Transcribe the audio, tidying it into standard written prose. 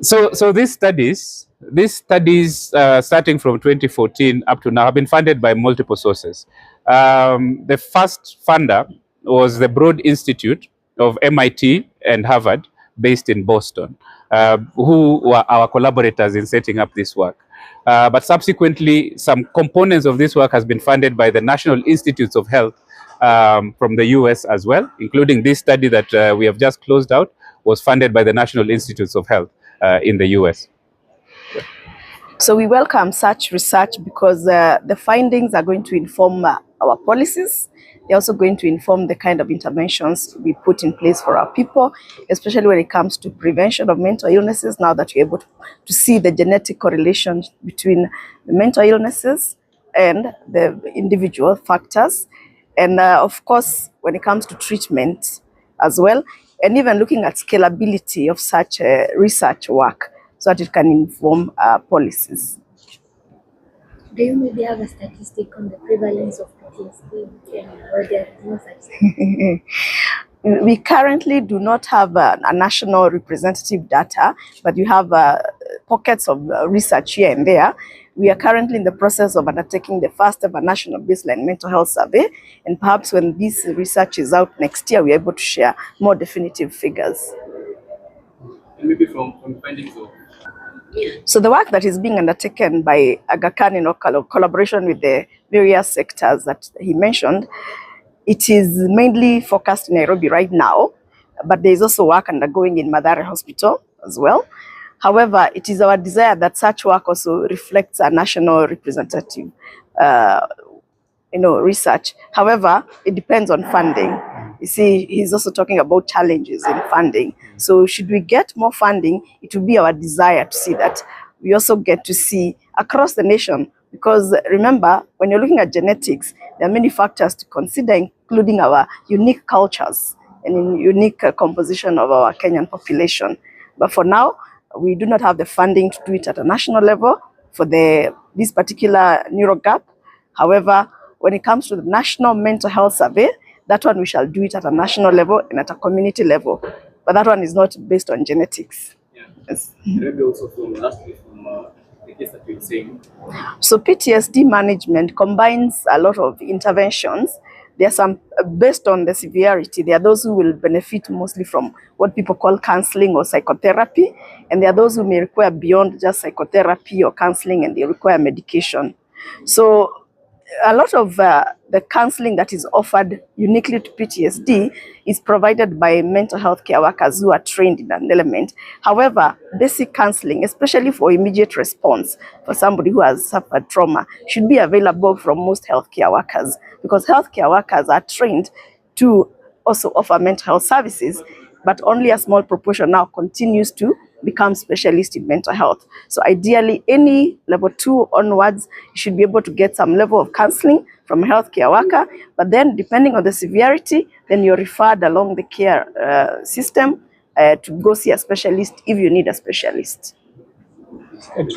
So these studies, starting from 2014 up to now, have been funded by multiple sources. The first funder was the Broad Institute of MIT and Harvard, based in Boston, who were our collaborators in setting up this work. But subsequently, some components of this work has been funded by the National Institutes of Health from the US as well, including this study that we have just closed out was funded by the National Institutes of Health in the US. So we welcome such research because the findings are going to inform our policies. They're also going to inform the kind of interventions we put in place for our people, especially when it comes to prevention of mental illnesses, now that we're able to see the genetic correlation between the mental illnesses and the individual factors. And of course, when it comes to treatment as well, and even looking at scalability of such research work so that it can inform policies. Do you maybe have a statistic on the prevalence of PTSD in Kenya, or there is no such thing? We currently do not have a national representative data, but you have pockets of research here and there. We are currently in the process of undertaking the first ever national baseline mental health survey, and perhaps when this research is out next year, we're able to share more definitive figures. And maybe from findings of... So the work that is being undertaken by Aga Khan in collaboration with the various sectors that he mentioned, it is mainly focused in Nairobi right now, but there is also work undergoing in Mathare Hospital as well. However, it is our desire that such work also reflects a national representative research. However, it depends on funding. You see, he's also talking about challenges in funding. So should we get more funding, it will be our desire to see that we also get to see across the nation, because remember, when you're looking at genetics, there are many factors to consider, including our unique cultures and unique composition of our Kenyan population. But for now, we do not have the funding to do it at a national level for this particular neuro gap. However, when it comes to the National Mental Health Survey, that one we shall do it at a national level and at a community level. But that one is not based on genetics. Yeah. Yes. Maybe also from the case that you're saying. So PTSD management combines a lot of interventions. There are some based on the severity. There are those who will benefit mostly from what people call counseling or psychotherapy, and there are those who may require beyond just psychotherapy or counseling, and they require medication. So a lot of the counseling that is offered uniquely to PTSD is provided by mental health care workers who are trained in an element. However, basic counseling, especially for immediate response for somebody who has suffered trauma, should be available from most healthcare workers, because healthcare workers are trained to also offer mental health services, but only a small proportion now continues to become specialist in mental health. So ideally, any level 2 onwards, you should be able to get some level of counseling from a healthcare worker, but then depending on the severity, then you're referred along the care system to go see a specialist if you need a specialist. Good.